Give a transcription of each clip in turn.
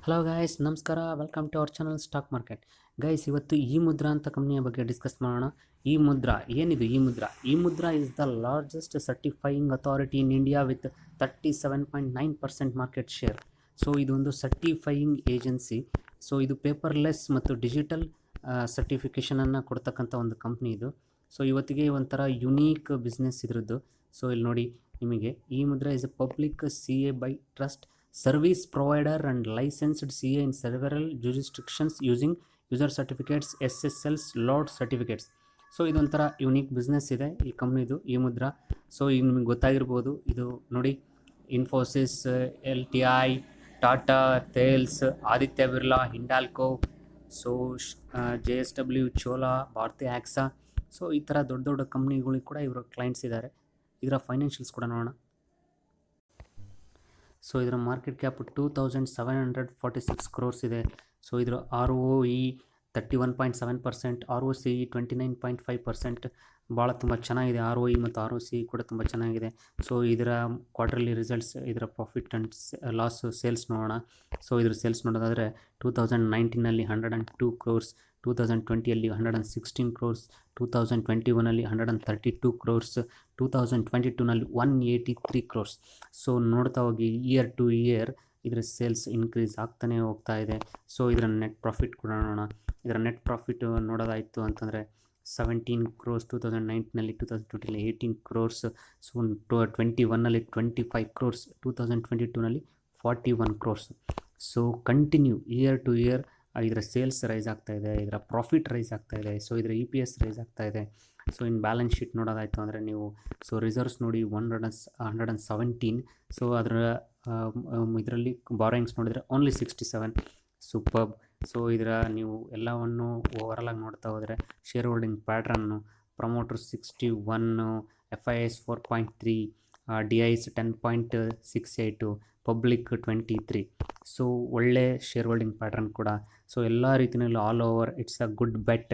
Hello guys, ನಮಸ್ಕಾರ. Welcome to our channel stock market. Guys, ಇವತ್ತು ಈ ಮುದ್ರಾ ಅಂತ ಕಂಪ್ನಿಯ ಬಗ್ಗೆ ಡಿಸ್ಕಸ್ ಮಾಡೋಣ. ಈ ಮುದ್ರಾ ಏನಿದು? ಈ Mudra is the largest certifying authority in India with 37.9% market share. So ಇದೊಂದು ಸರ್ಟಿಫೈಯಿಂಗ್ ಏಜೆನ್ಸಿ. ಸೊ ಇದು ಪೇಪರ್ಲೆಸ್ ಮತ್ತು ಡಿಜಿಟಲ್ ಸರ್ಟಿಫಿಕೇಷನನ್ನು ಕೊಡ್ತಕ್ಕಂಥ ಒಂದು ಕಂಪ್ನಿ ಇದು. ಸೊ ಇವತ್ತಿಗೆ ಒಂಥರ ಯುನೀಕ್ ಬಿಸ್ನೆಸ್ ಇದ್ರದ್ದು. ಸೊ ಇಲ್ಲಿ ನೋಡಿ ನಿಮಗೆ, ಈ Mudra is A public CA by trust service provider and licensed CA in several jurisdictions using user certificates, SSLs, LOD certificates. So ಇದೊಂಥರ ಯುನೀಕ್ ಬಿಸ್ನೆಸ್ ಇದೆ ಈ ಕಂಪ್ನಿದು, ಈ ಮುದ್ರಾ. ಸೊ ಈಗ ನಿಮಗೆ ಗೊತ್ತಾಗಿರ್ಬೋದು, ಇದು ನೋಡಿ, Infosys, LTI, Tata, Thales, Aditya Birla, Hindalco, so JSW, Chola, Bharti AXA. So ಈ ಥರ ದೊಡ್ಡ ದೊಡ್ಡ ಕಂಪ್ನಿಗಳಿಗೆ ಕೂಡ ಇವರ ಕ್ಲೈಂಟ್ಸ್ ಇದ್ದಾರೆ. ಇದರ ಫೈನಾನ್ಷಿಯಲ್ಸ್ ಕೂಡ ನೋಡೋಣ. ಸೊ ಇದರ ಮಾರ್ಕೆಟ್ ಕ್ಯಾಪ್ 2746 ಕ್ರೋರ್ಸ್ ಇದೆ. ಸೊ ಇದರ ROE 31.7%, ROCE 29.5%. ಭಾಳ ತುಂಬ ಚೆನ್ನಾಗಿದೆ. ROE ಮತ್ತು ROCE ಕೂಡ ತುಂಬ ಚೆನ್ನಾಗಿದೆ. ಸೊ ಇದರ ಕ್ವಾರ್ಟರ್ಲಿ ರಿಸಲ್ಟ್ಸ್, ಇದರ ಪ್ರಾಫಿಟ್ ಆ್ಯಂಡ್ ಲಾಸ್, ಸೇಲ್ಸ್ ನೋಡೋಣ. ಸೊ ಇದರ ಸೇಲ್ಸ್ ನೋಡೋದಾದರೆ 2019ನಲ್ಲಿ 102 ಕ್ರೋರ್ಸ್, 2020ಯಲ್ಲಿ 116 ಕ್ರೋರ್ಸ್, 2021ನಲ್ಲಿ 132 ಕ್ರೋರ್ಸ್, 2022ನಲ್ಲಿ 183 ಕ್ರೋರ್ಸ್. ಸೊ ನೋಡ್ತಾ ಹೋಗಿ ಇಯರ್ ಟು ಇಯರ್ ಇದರ ಸೇಲ್ಸ್ ಇನ್ಕ್ರೀಸ್ ಆಗ್ತಾನೆ ಹೋಗ್ತಾ ಇದೆ. ಸೊ ಇದರ ನೆಟ್ ಪ್ರಾಫಿಟ್ ಕೂಡ ನೋಡೋಣ. ಇದರ ನೆಟ್ ಪ್ರಾಫಿಟ್ ನೋಡೋದಾಯಿತು ಅಂತಂದರೆ 17 ಕ್ರೋರ್ಸ್ 2019ನಲ್ಲಿ, 2020ನಲ್ಲಿ 18 ಕ್ರೋರ್ಸ್, ಸೊ 21ನಲ್ಲಿ 25 ಕ್ರೋರ್ಸ್, 2022ನಲ್ಲಿ 41 crores. So continue year to year ಇದರ ಸೇಲ್ಸ್ ರೈಸ್ ಆಗ್ತಾ ಇದೆ, ಇದರ ಪ್ರಾಫಿಟ್ ರೈಸ್ ಆಗ್ತಾ ಇದೆ. ಸೊ ಇದರ EPS ರೈಸ್ ಆಗ್ತಾ ಇದೆ. ಸೊ ಇನ್ನು ಬ್ಯಾಲೆನ್ಸ್ ಶೀಟ್ ನೋಡೋದಾಯಿತು ಅಂದರೆ ನೀವು, ಸೊ ರಿಸರ್ವ್ಸ್ ನೋಡಿ 117. ಸೊ ಅದರ ಇದರಲ್ಲಿ ಬಾರೋಯಿಂಗ್ಸ್ ನೋಡಿದರೆ ಓನ್ಲಿ 67. ಸೂಪರ್ಬ್. ಸೊ ಇದರ ನೀವು ಎಲ್ಲವನ್ನು ಓವರಾಲಾಗಿ ನೋಡ್ತಾ ಹೋದರೆ, ಶೇರ್ ಹೋಲ್ಡಿಂಗ್ ಪ್ಯಾಟ್ರನ್ನು, promoters 61, FIS 4.3, DIs 10.68, public 23. So ಒಳ್ಳೆ ಶೇರ್ ಹೋಲ್ಡಿಂಗ್ ಪ್ಯಾಟ್ರನ್ ಕೂಡ. ಸೊ ಎಲ್ಲ ರೀತಿಯಲ್ಲೂ all over it's a good bet.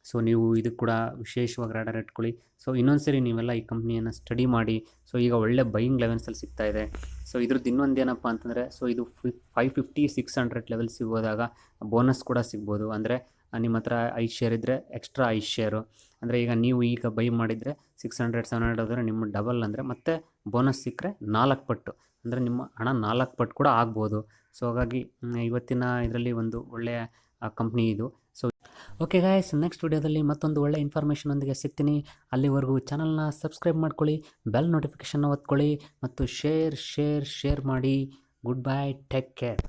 So ನೀವು ಇದು ಕೂಡ ವಿಶೇಷವಾಗಿ ರಾಡರ್ ಇಟ್ಕೊಳ್ಳಿ. ಸೊ ಇನ್ನೊಂದು ಸರಿ ನೀವೆಲ್ಲ ಈ ಕಂಪ್ನಿಯನ್ನು ಸ್ಟಡಿ ಮಾಡಿ. ಸೊ ಈಗ ಒಳ್ಳೆ ಬೈಯಿಂಗ್ ಲೆವೆಲ್ಸಲ್ಲಿ ಸಿಗ್ತಾ ಇದೆ. ಸೊ ಇದ್ರದ್ದು ಇನ್ನೊಂದು ಏನಪ್ಪ ಅಂತಂದರೆ, ಸೊ ಇದು 550-600 ಲೆವೆಲ್ ಸಿಗೋದಾಗ ಬೋನಸ್ ಕೂಡ ಸಿಗ್ಬೋದು. ಅಂದರೆ ನಿಮ್ಮ ಹತ್ರ 5 ಶೇರ್ ಇದ್ದರೆ ಎಕ್ಸ್ಟ್ರಾ 5 ಶೇರು, ಅಂದರೆ ಈಗ ಬೈ ಮಾಡಿದರೆ 600-700 ಆದರೆ ನಿಮ್ಮ ಡಬಲ್, ಅಂದರೆ ಮತ್ತೆ ಬೋನಸ್ ಸಿಕ್ಕರೆ 4 ಪಟ್ಟು, ಅಂದರೆ ನಿಮ್ಮ ಹಣ 4 ಪಟ್ಟು ಕೂಡ ಆಗ್ಬೋದು. ಸೊ ಹಾಗಾಗಿ ಇವತ್ತಿನ ಇದರಲ್ಲಿ ಒಂದು ಒಳ್ಳೆಯ ಕಂಪ್ನಿ ಇದು. ಸೊ ಓಕೆ ಗಾಯ್ಸ್, ನೆಕ್ಸ್ಟ್ ವಿಡಿಯೋದಲ್ಲಿ ಮತ್ತೊಂದು ಒಳ್ಳೆ ಇನ್ಫಾರ್ಮೇಷನ್ನೊಂದಿಗೆ ಸಿಗ್ತೀನಿ. ಅಲ್ಲಿವರೆಗೂ ಚಾನಲ್ನ ಸಬ್ಸ್ಕ್ರೈಬ್ ಮಾಡ್ಕೊಳ್ಳಿ, ಬೆಲ್ ನೋಟಿಫಿಕೇಷನ್ನ ಒತ್ಕೊಳ್ಳಿ ಮತ್ತು ಶೇರ್ ಮಾಡಿ. Good bye, take care.